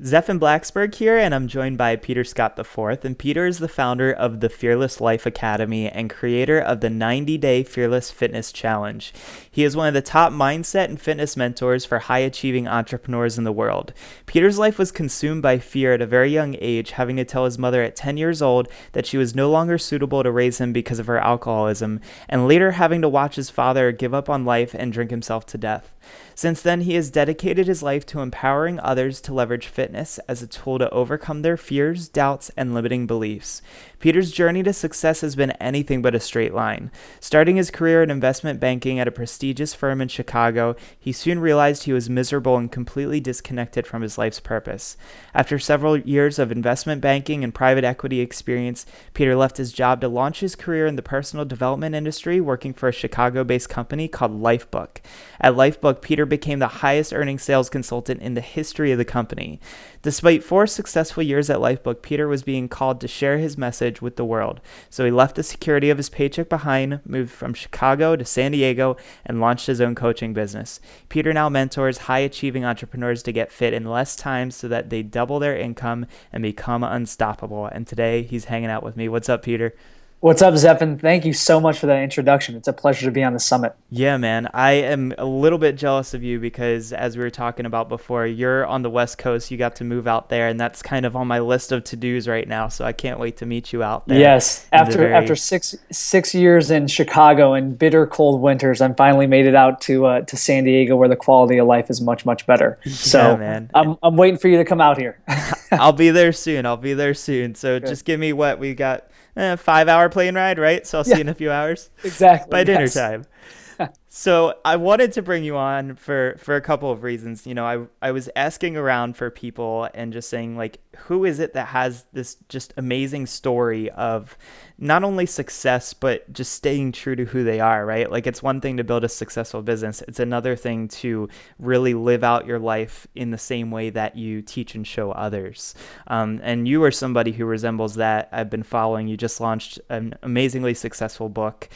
Zephan Blacksburg here, and I'm joined by Peter Scott IV. And Peter is the founder of the Fearless Life Academy and creator of the 90-Day Fearless Fitness Challenge. He is one of the top mindset and fitness mentors for high-achieving entrepreneurs in the world. Peter's life was consumed by fear at a very young age, having to tell his mother at 10 years old that she was no longer suitable to raise him because of her alcoholism, and later having to watch his father give up on life and drink himself to death. Since then, he has dedicated his life to empowering others to leverage fitness as a tool to overcome their fears, doubts, and limiting beliefs. Peter's journey to success has been anything but a straight line. Starting his career in investment banking at a prestigious firm in Chicago, he soon realized he was miserable and completely disconnected from his life's purpose. After several years of investment banking and private equity experience, Peter left his job to launch his career in the personal development industry, working for a Chicago-based company called Lifebook. At Lifebook, Peter became the highest earning sales consultant in the history of the company. Despite 4 successful years at Lifebook, Peter was being called to share his message with the world. So he left the security of his paycheck behind, moved from Chicago to San Diego, and launched his own coaching business. Peter now mentors high-achieving entrepreneurs to get fit in less time so that they double their income and become unstoppable. And today he's hanging out with me. What's up, Peter? What's up, Zephan? Thank you so much for that introduction. It's a pleasure to be on the summit. Yeah, man. I am a little bit jealous of you because, as we were talking about before, you're on the West Coast. You got to move out there, and that's kind of on my list of to-dos right now. So I can't wait to meet you out there Yes, in the after very, six years in Chicago and bitter cold winters, I'm finally made it out to San Diego, where the quality of life is much much better. yeah, So man. I'm waiting for you to come out here. I'll be there soon. I'll be there soon. So Good. just give me what we got, 5 hour plane ride, right? So I'll see you Yeah, in a few hours by exactly. dinner Yes. time. So I wanted to bring you on for a couple of reasons. I was asking around for people and just saying, like, who is it that has this just amazing story of not only success but just staying true to who they are, right? Like, it's one thing to build a successful business. It's another thing to really live out your life in the same way that you teach and show others. And you are somebody who resembles that. I've been following. You just launched an amazingly successful book.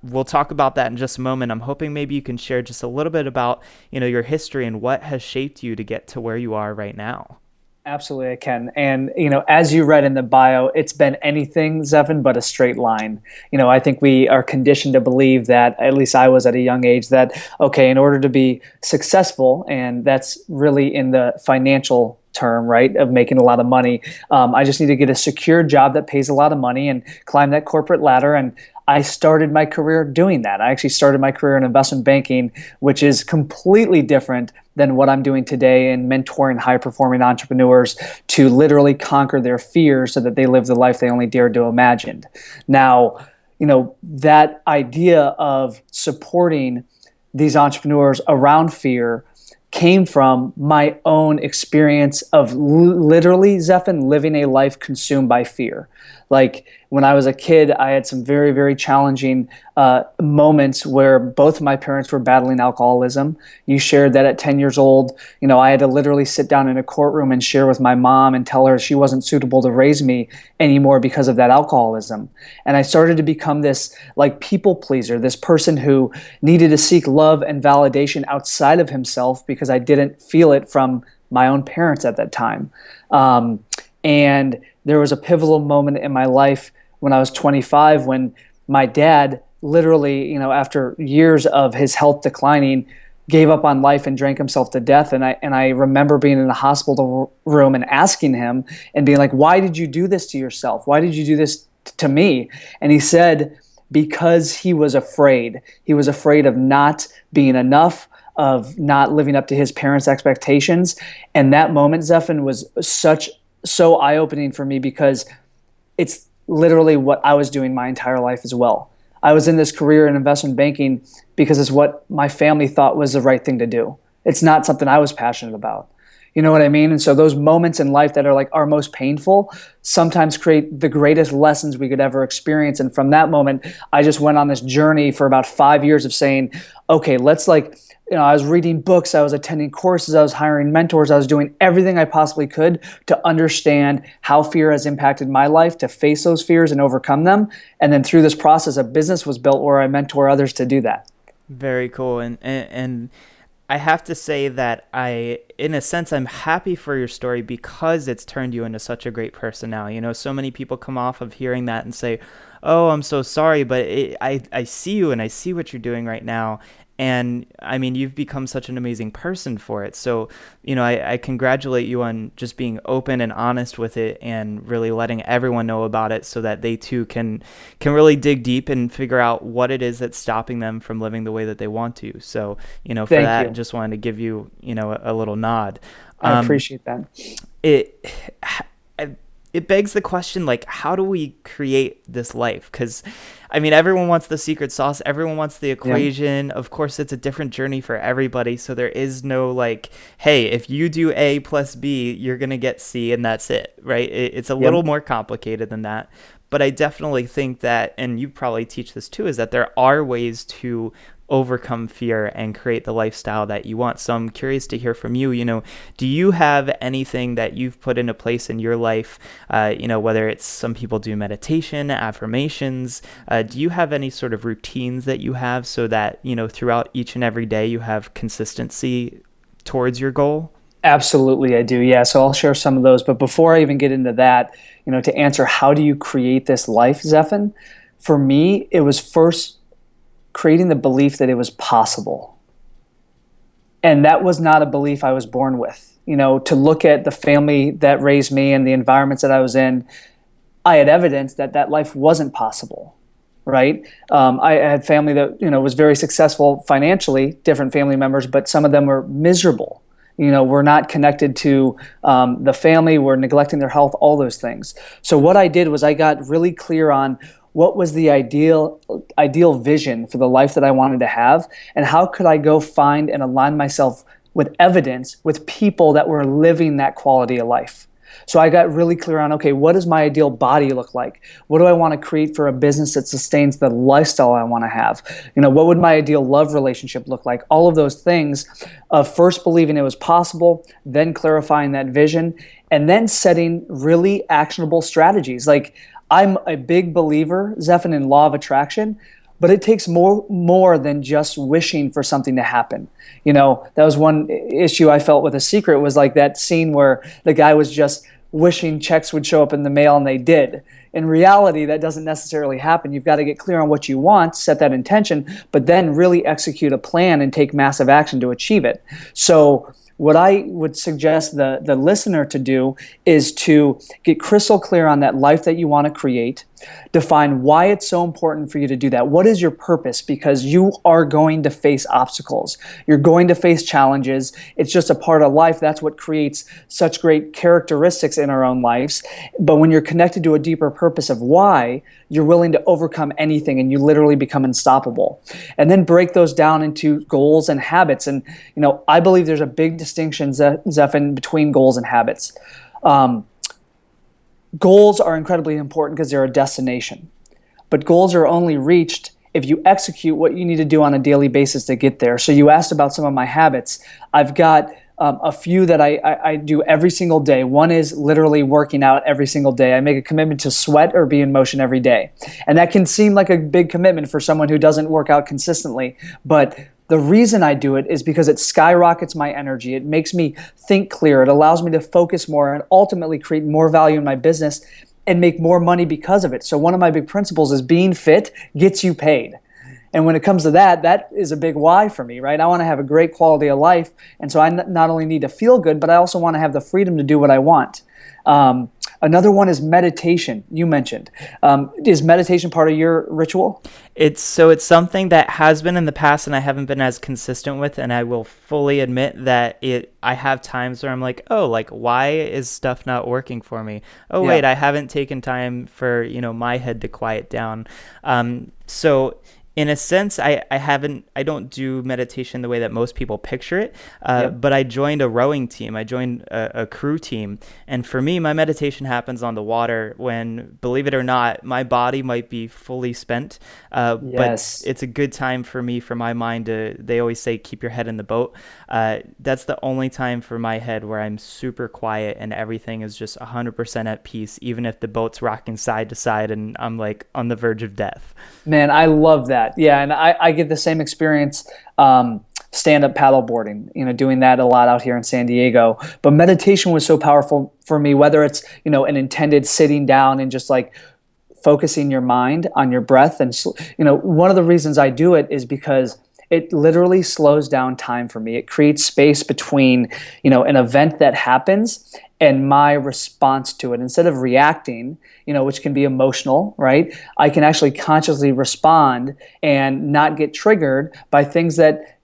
We'll talk about that in just a moment. I'm hoping maybe you can share just a little bit about, your history and what has shaped you to get to where you are right now. Absolutely, I can. And, as you read in the bio, it's been anything, Zephan, but a straight line. I think we are conditioned to believe that, at least I was at a young age, that, okay, in order to be successful, and that's really in the financial term, right, of making a lot of money, I just need to get a secure job that pays a lot of money and climb that corporate ladder. And I started my career doing that. I actually started my career in investment banking, which is completely different than what I'm doing today in mentoring high performing entrepreneurs to literally conquer their fears so that they live the life they only dared to imagine. Now, that idea of supporting these entrepreneurs around fear came from my own experience of literally, Zephan, living a life consumed by fear. Like when I was a kid, I had some very, very challenging moments where both my parents were battling alcoholism. You shared that at 10 years old, I had to literally sit down in a courtroom and share with my mom and tell her she wasn't suitable to raise me anymore because of that alcoholism. And I started to become this like people pleaser, this person who needed to seek love and validation outside of himself because I didn't feel it from my own parents at that time. And there was a pivotal moment in my life when I was 25 when my dad literally, after years of his health declining, gave up on life and drank himself to death. And I remember being in the hospital room and asking him and being like, "Why did you do this to yourself? Why did you do this to me?" And he said, because he was afraid. He was afraid of not being enough, of not living up to his parents' expectations. And that moment, Zephan, was so eye-opening for me because it's literally what I was doing my entire life as well. I was in this career in investment banking because it's what my family thought was the right thing to do. It's not something I was passionate about. You know what I mean? And so those moments in life that are like our most painful sometimes create the greatest lessons we could ever experience. And from that moment, I just went on this journey for about 5 years of saying, okay, let's I was reading books, I was attending courses, I was hiring mentors, I was doing everything I possibly could to understand how fear has impacted my life, to face those fears and overcome them. And then through this process, a business was built where I mentor others to do that. Very cool. And I have to say that in a sense, I'm happy for your story because it's turned you into such a great person now. You know, so many people come off of hearing that and say, "Oh, I'm so sorry," but I see you and I see what you're doing right now. And I mean, you've become such an amazing person for it. So, you know, I congratulate you on just being open and honest with it and really letting everyone know about it so that they too can really dig deep and figure out what it is that's stopping them from living the way that they want to. So, you know, for Thank that, you. just wanted to give you, you know, a little nod. I Um, appreciate that. it it begs the question, like, how do we create this life? Because I mean, everyone wants the secret sauce, everyone wants the Yeah. equation. Of course, it's a different journey for everybody, so there is no like, hey, if you do A plus B, you're gonna get C and that's it, right? It's a Yep. little more complicated than that. But I definitely think that, and you probably teach this too, is that there are ways to overcome fear and create the lifestyle that you want. So I'm curious to hear from you. You know, do you have anything that you've put into place in your life? You know, whether it's some people do meditation, affirmations. Do you have any sort of routines that you have so that, you know, throughout each and every day you have consistency towards your goal? Absolutely, I do. Yeah. So I'll share some of those. But before I even get into that, to answer how do you create this life, Zephan, for me, it was first creating the belief that it was possible. And that was not a belief I was born with. To look at the family that raised me and the environments that I was in, I had evidence that that life wasn't possible, right? I had family that was very successful financially, different family members, but some of them were miserable. We're not connected to the family, we're neglecting their health, all those things. So what I did was I got really clear on what was the ideal vision for the life that I wanted to have, and how could I go find and align myself with evidence with people that were living that quality of life. So I got really clear on, okay, what does my ideal body look like? What do I want to create for a business that sustains the lifestyle I want to have? What would my ideal love relationship look like? All of those things of first believing it was possible, then clarifying that vision, and then setting really actionable strategies. Like, I'm a big believer, Zephan, in law of attraction, but it takes more than just wishing for something to happen. That was one issue I felt with The Secret, was like that scene where the guy was just wishing checks would show up in the mail, and they did. In reality, that doesn't necessarily happen. You've got to get clear on what you want, set that intention, but then really execute a plan and take massive action to achieve it. So what I would suggest the listener to do is to get crystal clear on that life that you want to create. Define why it's so important for you to do that. What is your purpose? Because you are going to face obstacles. You're going to face challenges. It's just a part of life. That's what creates such great characteristics in our own lives. But when you're connected to a deeper purpose of why, you're willing to overcome anything, and you literally become unstoppable. And then break those down into goals and habits. And, I believe there's a big distinction, Zephan, between goals and habits. Goals are incredibly important because they're a destination, but goals are only reached if you execute what you need to do on a daily basis to get there. So you asked about some of my habits. I've got a few that I do every single day. One is literally working out every single day. I make a commitment to sweat or be in motion every day. And that can seem like a big commitment for someone who doesn't work out consistently, but the reason I do it is because it skyrockets my energy. It makes me think clear. It allows me to focus more and ultimately create more value in my business and make more money because of it. So one of my big principles is being fit gets you paid. And when it comes to that, that is a big why for me, right? I want to have a great quality of life. And so I not only need to feel good, but I also want to have the freedom to do what I want. Another one is meditation, you mentioned. Is meditation part of your ritual? It's something that has been in the past and I haven't been as consistent with, and I will fully admit that I have times where I'm like, oh, like, why is stuff not working for me? Oh Yeah. wait, I haven't taken time for, my head to quiet down. So in a sense, I don't do meditation the way that most people picture it, Yep. but I joined a rowing team. I joined a crew team. And for me, my meditation happens on the water when, believe it or not, my body might be fully spent. But Yes. it's a good time for me, for my mind to, they always say, keep your head in the boat. That's the only time for my head where I'm super quiet and everything is just 100% at peace, even if the boat's rocking side to side and I'm like on the verge of death. Man, I love that. Yeah, and I get the same experience. stand-up paddleboarding, doing that a lot out here in San Diego. But meditation was so powerful for me, whether it's, an intended sitting down and just like focusing your mind on your breath. And, one of the reasons I do it is because it literally slows down time for me. It creates space between, an event that happens and my response to it. Instead of reacting, which can be emotional, right? I can actually consciously respond and not get triggered by things that,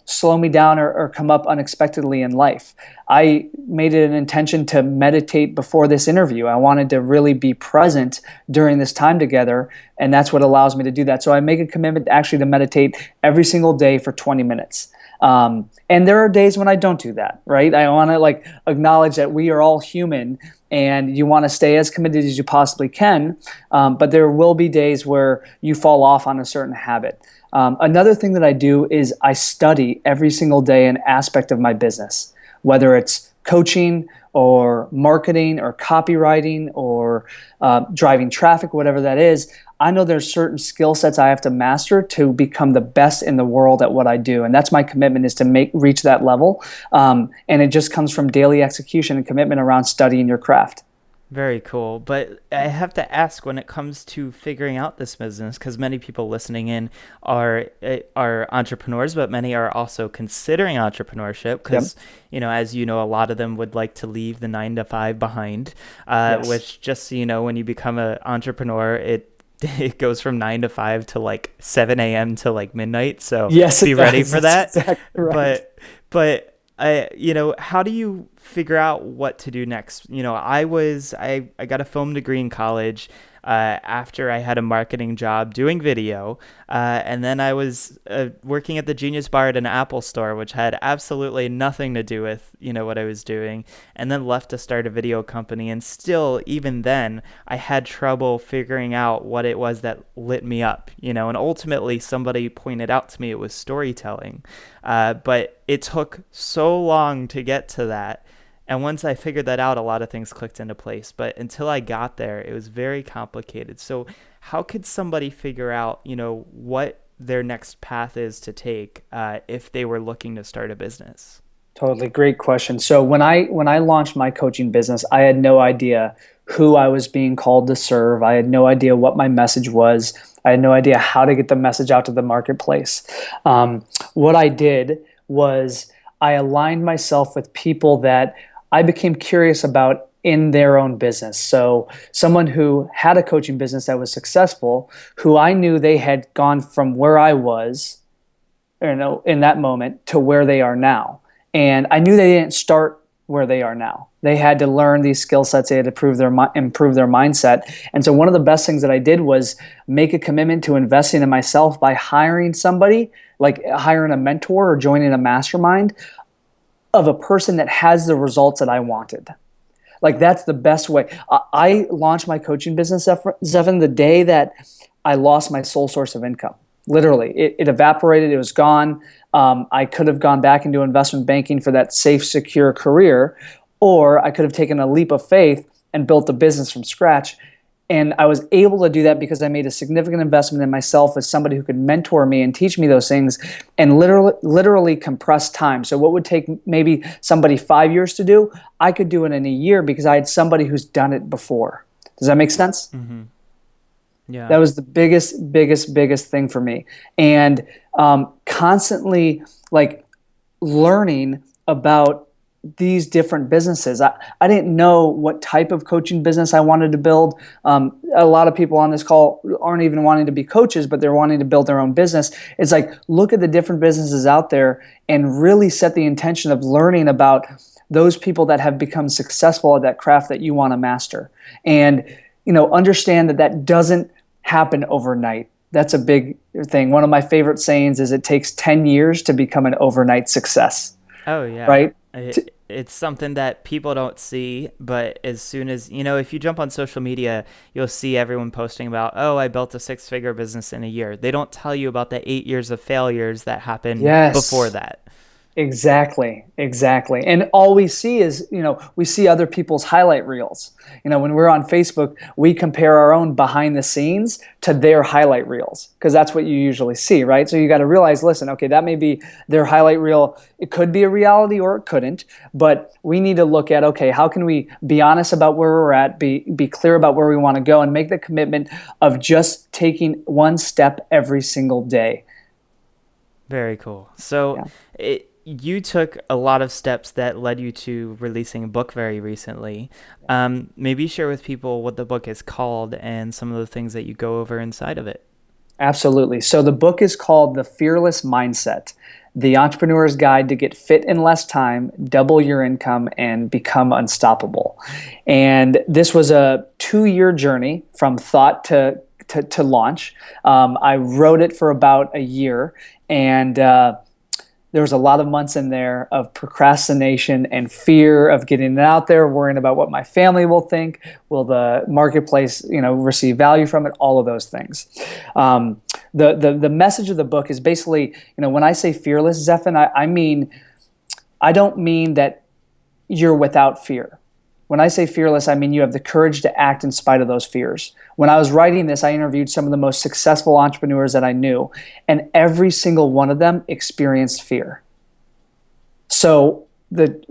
slow me down or come up unexpectedly in life. I made it an intention to meditate before this interview. I wanted to really be present during this time together, and that's what allows me to do that. So I make a commitment actually to meditate every single day for 20 minutes. And there are days when I don't do that, right? I want to acknowledge that we are all human, and you want to stay as committed as you possibly can. But there will be days where you fall off on a certain habit. Another thing that I do is I study every single day an aspect of my business, whether it's coaching or marketing or copywriting or driving traffic, whatever that is. I know there's certain skill sets I have to master to become the best in the world at what I do. And that's my commitment, is to reach that level. And it just comes from daily execution and commitment around studying your craft. Very cool. But I have to ask, when it comes to figuring out this business, because many people listening in are entrepreneurs, but many are also considering entrepreneurship because, as you know, a lot of them would like to leave the 9 to 5 behind, Yes. which just so you know, when you become an entrepreneur, it goes from 9 to 5 to 7 a.m. to midnight. So Yes, be ready for that. That's exactly right. But how do you figure out what to do next? I got a film degree in college after I had a marketing job doing video. And then I was working at the Genius Bar at an Apple store, which had absolutely nothing to do with, what I was doing, and then left to start a video company. And still, even then, I had trouble figuring out what it was that lit me up, and ultimately somebody pointed out to me it was storytelling. But it took so long to get to that. And once I figured that out, a lot of things clicked into place. But until I got there, it was very complicated. So how could somebody figure out, what their next path is to take if they were looking to start a business? Totally. Great question. So when I launched my coaching business, I had no idea who I was being called to serve. I had no idea what my message was. I had no idea how to get the message out to the marketplace. What I did was I aligned myself with people that I became curious about in their own business. So someone who had a coaching business that was successful, who I knew they had gone from where I was, in that moment to where they are now. And I knew they didn't start where they are now. They had to learn these skill sets. They had to improve their mindset. And so one of the best things that I did was make a commitment to investing in myself by hiring somebody, like hiring a mentor or joining a mastermind of a person that has the results that I wanted. That's the best way. I launched my coaching business, Zevin, the day that I lost my sole source of income. Literally, it evaporated. It was gone. I could have gone back into investment banking for that safe, secure career, or I could have taken a leap of faith and built a business from scratch. And I was able to do that because I made a significant investment in myself as somebody who could mentor me and teach me those things and literally compress time. So what would take maybe somebody 5 years to do, I could do it in a year because I had somebody who's done it before. Does that make sense? Mm-hmm. Yeah. That was the biggest thing for me. And constantly learning about these different businesses. I didn't know what type of coaching business I wanted to build. A lot of people on this call aren't even wanting to be coaches, but they're wanting to build their own business. It's look at the different businesses out there and really set the intention of learning about those people that have become successful at that craft that you want to master. And, understand that doesn't happen overnight. That's a big thing. One of my favorite sayings is it takes 10 years to become an overnight success. Oh, yeah. Right? It's something that people don't see, but as soon as, if you jump on social media, you'll see everyone posting about, oh, I built a 6-figure business in a year. They don't tell you about the 8 years of failures that happened before that. Exactly, exactly. And all we see is, we see other people's highlight reels. When we're on Facebook, we compare our own behind the scenes to their highlight reels because that's what you usually see, right? So you got to realize, listen, okay, that may be their highlight reel. It could be a reality or it couldn't, but we need to look at, okay, how can we be honest about where we're at, be clear about where we want to go, and make the commitment of just taking one step every single day. Very cool. So Yeah. you took a lot of steps that led you to releasing a book very recently. Maybe share with people what the book is called and some of the things that you go over inside of it. Absolutely. So the book is called The Fearless Mindset: The Entrepreneur's Guide to Get Fit in Less Time, Double Your Income, and Become Unstoppable. And this was a 2-year journey from thought to launch. I wrote it for about a year, and there was a lot of months in there of procrastination and fear of getting it out there, worrying about what my family will think, will the marketplace, receive value from it, all of those things. The message of the book is basically, when I say fearless, Zephan, I don't mean that you're without fear. When I say fearless, I mean you have the courage to act in spite of those fears. When I was writing this, I interviewed some of the most successful entrepreneurs that I knew, and every single one of them experienced fear. So the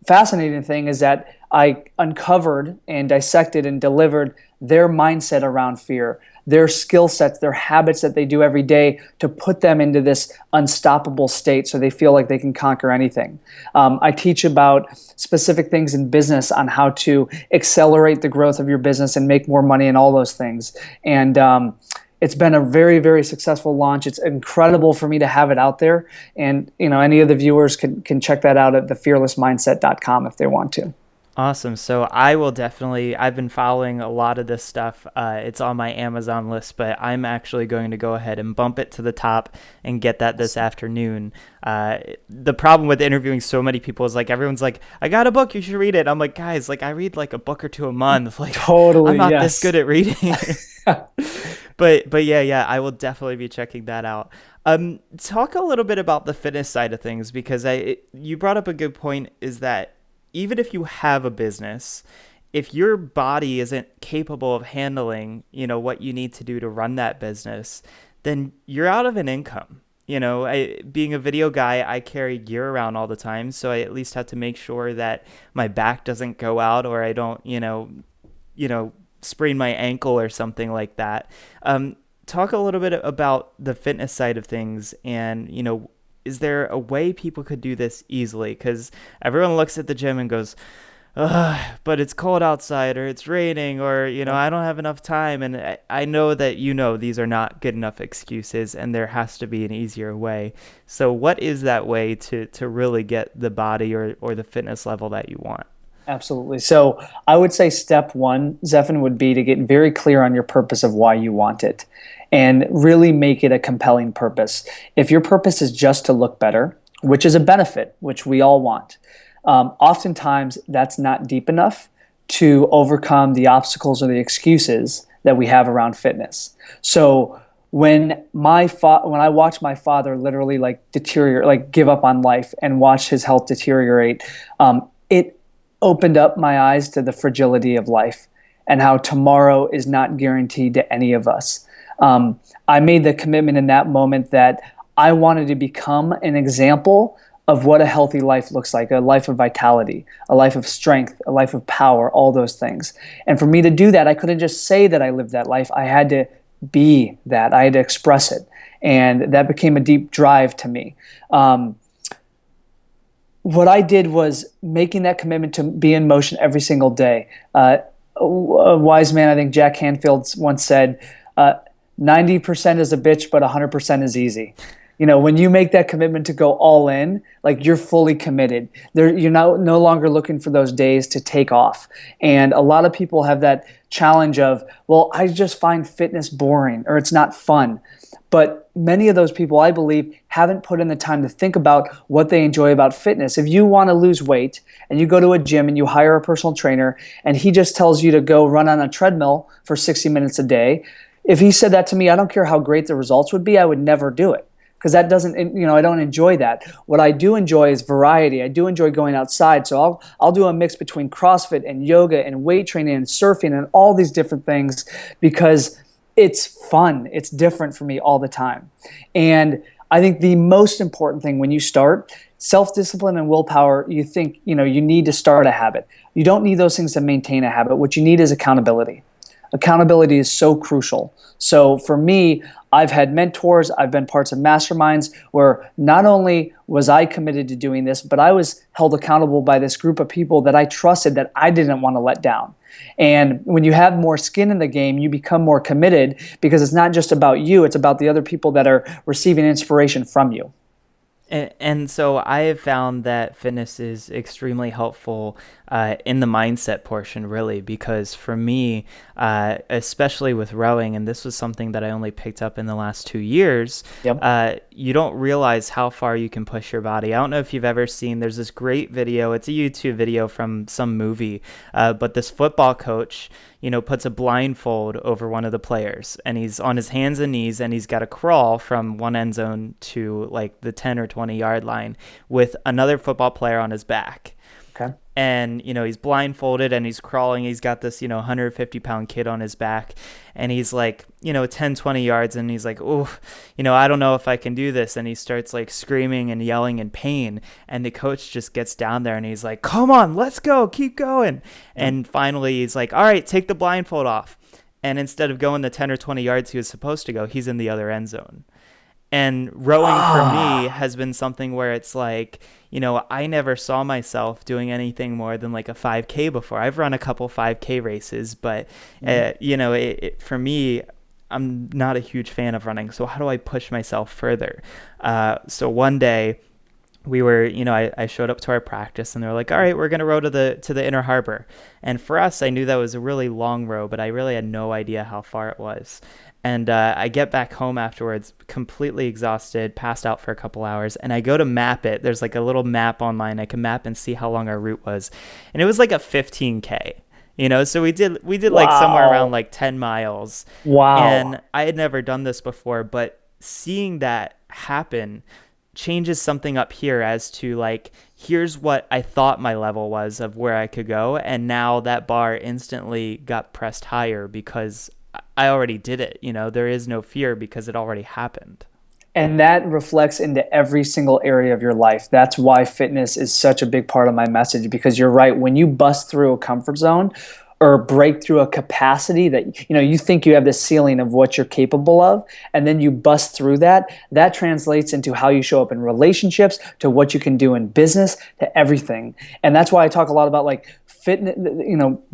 fascinating thing is that I uncovered and dissected and delivered their mindset around fear, their skill sets, their habits that they do every day to put them into this unstoppable state so they feel like they can conquer anything. I teach about specific things in business on how to accelerate the growth of your business and make more money and all those things. And it's been a very, very successful launch. It's incredible for me to have it out there. And any of the viewers can check that out at thefearlessmindset.com if they want to. Awesome. So I will definitely, I've been following a lot of this stuff. It's on my Amazon list, but I'm actually going to go ahead and bump it to the top and get that this afternoon. The problem with interviewing so many people is like, everyone's like, I got a book, you should read it. I'm like, guys, like I read like a book or two a month. Like I'm Totally, not this yes. good at reading. But yeah, I will definitely be checking that out. Talk a little bit about the fitness side of things because you brought up a good point is that even if you have a business, if your body isn't capable of handling, what you need to do to run that business, then you're out of an income. Being a video guy, I carry gear around all the time, so I at least have to make sure that my back doesn't go out or I don't, sprain my ankle or something like that. Talk a little bit about the fitness side of things and, is there a way people could do this easily? Because everyone looks at the gym and goes, ugh, but it's cold outside or it's raining or, I don't have enough time. And I know that, these are not good enough excuses and there has to be an easier way. So what is that way to really get the body or the fitness level that you want? Absolutely. So I would say step one, Zephan, would be to get very clear on your purpose of why you want it and really make it a compelling purpose. If your purpose is just to look better, which is a benefit, which we all want, oftentimes that's not deep enough to overcome the obstacles or the excuses that we have around fitness. So when I watched my father literally like deteriorate, like give up on life and watch his health deteriorate, it opened up my eyes to the fragility of life and how tomorrow is not guaranteed to any of us. I made the commitment in that moment that I wanted to become an example of what a healthy life looks like, a life of vitality, a life of strength, a life of power, all those things. And for me to do that, I couldn't just say that I lived that life. I had to be that. I had to express it. And that became a deep drive to me. What I did was making that commitment to be in motion every single day. A wise man, I think Jack Canfield once said, 90% is a bitch, but 100% is easy. When you make that commitment to go all in, like you're fully committed. You're no longer looking for those days to take off. And a lot of people have that challenge of, well, I just find fitness boring or it's not fun. But many of those people, I believe, haven't put in the time to think about what they enjoy about fitness. If you want to lose weight and you go to a gym and you hire a personal trainer and he just tells you to go run on a treadmill for 60 minutes a day, if he said that to me, I don't care how great the results would be, I would never do it. because that doesn't, I don't enjoy that. What I do enjoy is variety. I do enjoy going outside. So I'll do a mix between CrossFit and yoga and weight training and surfing and all these different things because it's fun. It's different for me all the time. And I think the most important thing when you start, self-discipline and willpower, you think, you need to start a habit. You don't need those things to maintain a habit. What you need is accountability. Accountability is so crucial. So for me, I've had mentors, I've been parts of masterminds where not only was I committed to doing this, but I was held accountable by this group of people that I trusted that I didn't want to let down. And when you have more skin in the game, you become more committed because it's not just about you, it's about the other people that are receiving inspiration from you. And so I have found that fitness is extremely helpful in the mindset portion, really, because for me, especially with rowing, and this was something that I only picked up in the last 2 years, you don't realize how far you can push your body. I don't know if you've ever seen, there's this great video, it's a YouTube video from some movie, but this football coach, puts a blindfold over one of the players and he's on his hands and knees and he's got to crawl from one end zone to like the 10 or 20 yard line with another football player on his back. Okay. And, he's blindfolded and he's crawling. He's got this, 150-pound kid on his back. And he's like, 10, 20 yards. And he's like, oh, I don't know if I can do this. And he starts like screaming and yelling in pain. And the coach just gets down there and he's like, come on, let's go. Keep going. And finally, he's like, all right, take the blindfold off. And instead of going the 10 or 20 yards he was supposed to go, he's in the other end zone. And rowing for me has been something where it's like, I never saw myself doing anything more than like a 5K before. I've run a couple 5K races, but, for me, I'm not a huge fan of running. So how do I push myself further? So one day we were, I showed up to our practice and they were like, all right, we're going to row to the Inner Harbor. And for us, I knew that was a really long row, but I really had no idea how far it was. And I get back home afterwards, completely exhausted, passed out for a couple hours, and I go to map it. There's like a little map online. I can map and see how long our route was. And it was like a 15K, so we did like somewhere around like 10 miles. Wow. And I had never done this before, but seeing that happen changes something up here as to like, here's what I thought my level was of where I could go. And now that bar instantly got pressed higher because I already did it. There is no fear because it already happened. And that reflects into every single area of your life. That's why fitness is such a big part of my message, because you're right. When you bust through a comfort zone or break through a capacity that, you think you have this ceiling of what you're capable of, and then you bust through that, that translates into how you show up in relationships, to what you can do in business, to everything. And that's why I talk a lot about like fitness,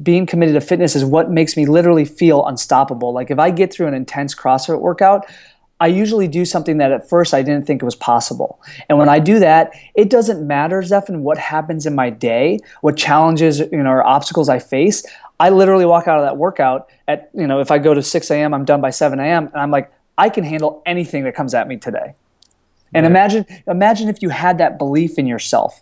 being committed to fitness is what makes me literally feel unstoppable. Like if I get through an intense CrossFit workout, I usually do something that at first I didn't think it was possible. And when I do that, it doesn't matter, Zephan, what happens in my day, what challenges, or obstacles I face. I literally walk out of that workout at, if I go to 6 a.m., I'm done by 7 a.m. And I'm like, I can handle anything that comes at me today. And imagine if you had that belief in yourself,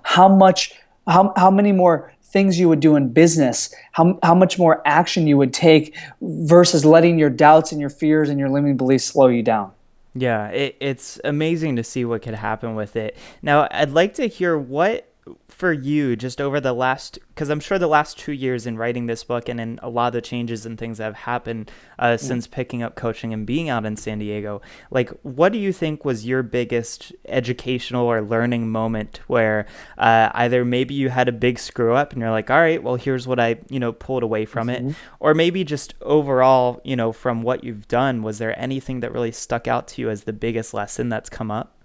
how many more things you would do in business, how much more action you would take versus letting your doubts and your fears and your limiting beliefs slow you down. Yeah, it's amazing to see what could happen with it. Now, I'd like to hear what, for you, just over the last, because I'm sure the last 2 years in writing this book and in a lot of the changes and things that have happened since picking up coaching and being out in San Diego, like, what do you think was your biggest educational or learning moment where either maybe you had a big screw up and you're like, all right, well, here's what I, pulled away from it, or maybe just overall, from what you've done, was there anything that really stuck out to you as the biggest lesson that's come up?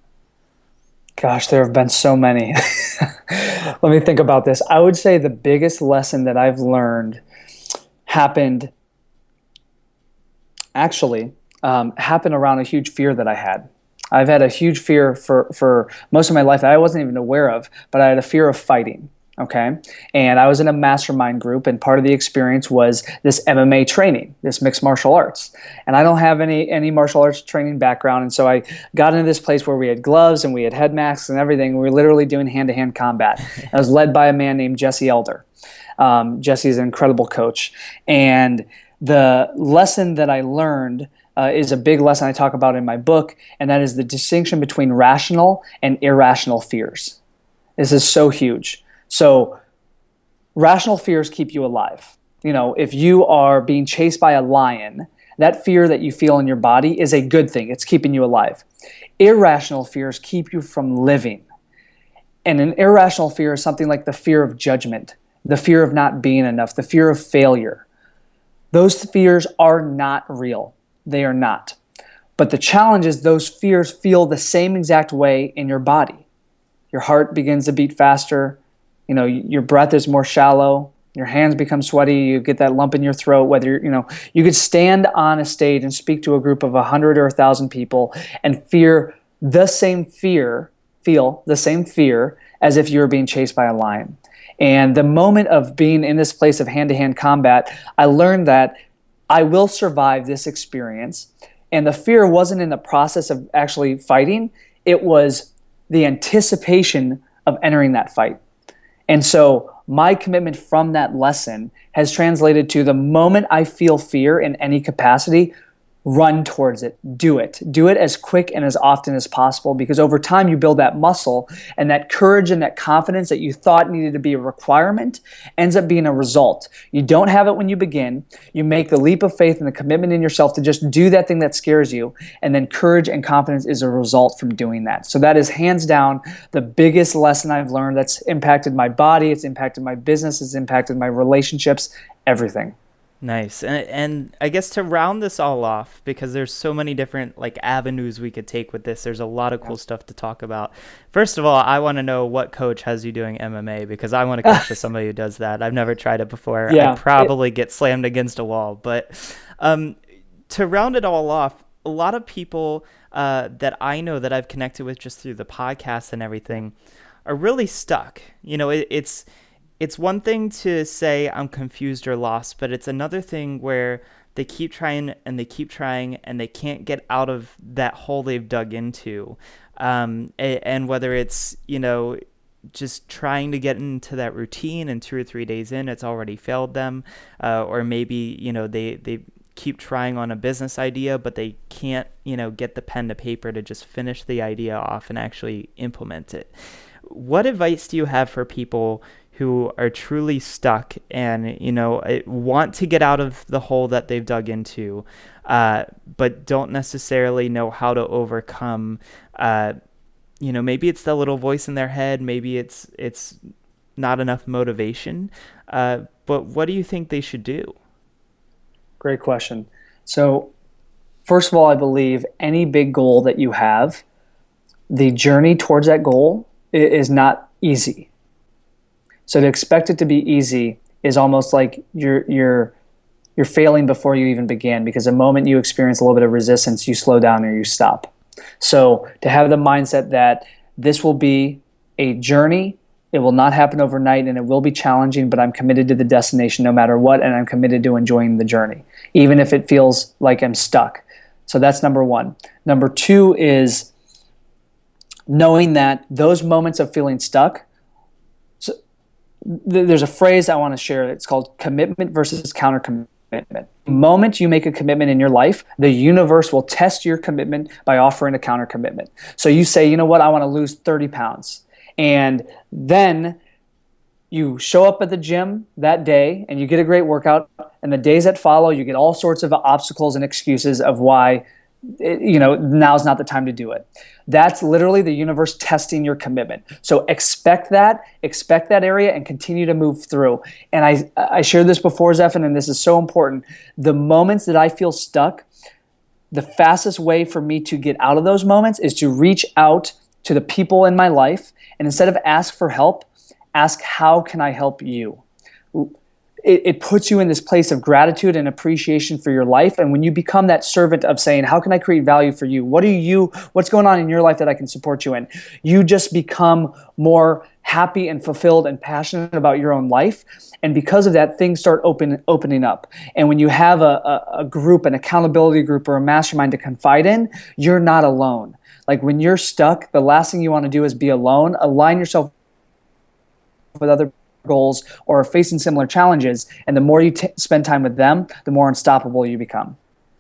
Gosh, there have been so many. Let me think about this. I would say the biggest lesson that I've learned happened around a huge fear that I had. I've had a huge fear for most of my life that I wasn't even aware of, but I had a fear of fighting. Okay. And I was in a mastermind group, and part of the experience was this MMA training, this mixed martial arts. And I don't have any martial arts training background. And so I got into this place where we had gloves and we had head masks and everything. We were literally doing hand-to-hand combat. I was led by a man named Jesse Elder. Jesse is an incredible coach. And the lesson that I learned is a big lesson I talk about in my book, and that is the distinction between rational and irrational fears. This is so huge. So rational fears keep you alive. If you are being chased by a lion, that fear that you feel in your body is a good thing. It's keeping you alive. Irrational fears keep you from living. And an irrational fear is something like the fear of judgment, the fear of not being enough, the fear of failure. Those fears are not real. They are not. But the challenge is those fears feel the same exact way in your body. Your heart begins to beat faster. Your breath is more shallow. Your hands become sweaty. You get that lump in your throat. Whether you could stand on a stage and speak to a group of 100 or 1,000 people and feel the same fear as if you were being chased by a lion. And the moment of being in this place of hand-to-hand combat, I learned that I will survive this experience. And the fear wasn't in the process of actually fighting. It was the anticipation of entering that fight. And so my commitment from that lesson has translated to the moment I feel fear in any capacity, run towards it. Do it. Do it as quick and as often as possible, because over time you build that muscle, and that courage and that confidence that you thought needed to be a requirement ends up being a result. You don't have it when you begin. You make the leap of faith and the commitment in yourself to just do that thing that scares you, and then courage and confidence is a result from doing that. So that is hands down the biggest lesson I've learned that's impacted my body, it's impacted my business, it's impacted my relationships, everything. Nice. And I guess to round this all off, because there's so many different avenues we could take with this, there's a lot of cool stuff to talk about. First of all, I want to know what coach has you doing MMA, because I want to coach with somebody who does that. I've never tried it before. Yeah. I'd probably get slammed against a wall. But to round it all off, a lot of people that I know that I've connected with just through the podcast and everything are really stuck. It's one thing to say I'm confused or lost, but it's another thing where they keep trying and they keep trying and they can't get out of that hole they've dug into. And whether it's, just trying to get into that routine and 2 or 3 days in, it's already failed them. Or maybe, they keep trying on a business idea, but they can't, get the pen to paper to just finish the idea off and actually implement it. What advice do you have for people who are truly stuck and, want to get out of the hole that they've dug into, but don't necessarily know how to overcome, maybe it's the little voice in their head, maybe it's not enough motivation, but what do you think they should do? Great question. So first of all, I believe any big goal that you have, the journey towards that goal is not easy. So to expect it to be easy is almost like you're failing before you even begin, because the moment you experience a little bit of resistance, you slow down or you stop. So to have the mindset that this will be a journey, it will not happen overnight, and it will be challenging, but I'm committed to the destination no matter what, and I'm committed to enjoying the journey, even if it feels like I'm stuck. So that's number one. Number two is knowing that those moments of feeling stuck, there's a phrase I want to share. It's called commitment versus counter commitment. The moment you make a commitment in your life, the universe will test your commitment by offering a counter commitment. So you say, you know what, I want to lose 30 pounds. And then you show up at the gym that day and you get a great workout. And the days that follow, you get all sorts of obstacles and excuses of why, now's not the time to do it. That's literally the universe testing your commitment. So expect that area and continue to move through. And I shared this before, Zephan, and this is so important. The moments that I feel stuck, the fastest way for me to get out of those moments is to reach out to the people in my life, and instead of ask for help, ask, how can I help you? It puts you in this place of gratitude and appreciation for your life. And when you become that servant of saying, how can I create value for you? What's going on in your life that I can support you in? You just become more happy and fulfilled and passionate about your own life. And because of that, things start opening up. And when you have a group, an accountability group or a mastermind to confide in, you're not alone. Like when you're stuck, the last thing you want to do is be alone. Align yourself with other goals or facing similar challenges, and the more you spend time with them, the more unstoppable you become.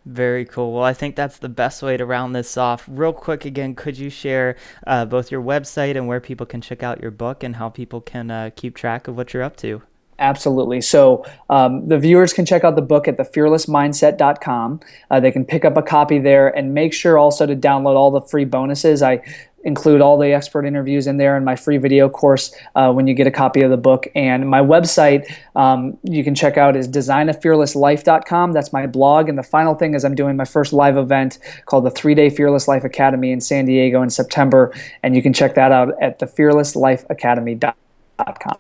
Very cool. Well, I think that's the best way to round this off. Real quick, again, could you share both your website and where people can check out your book and how people can keep track of what you're up to? Absolutely. So the viewers can check out the book at thefearlessmindset.com. They can pick up a copy there, and make sure also to download all the free bonuses. I include all the expert interviews in there in my free video course when you get a copy of the book. And my website you can check out is designafearlesslife.com. That's my blog. And the final thing is I'm doing my first live event called the 3-Day Fearless Life Academy in San Diego in September. And you can check that out at thefearlesslifeacademy.com.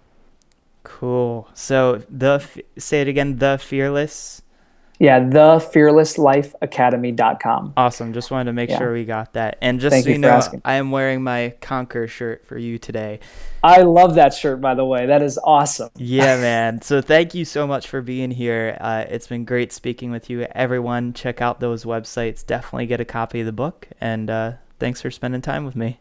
Cool. So say it again, the Fearless. Yeah, thefearlesslifeacademy.com. Awesome. Just wanted to make Yeah. sure we got that. And just Thank so you you for know, asking. I am wearing my Conquer shirt for you today. I love that shirt, by the way. That is awesome. Yeah, man. So thank you so much for being here. It's been great speaking with you. Everyone, check out those websites. Definitely get a copy of the book. And thanks for spending time with me.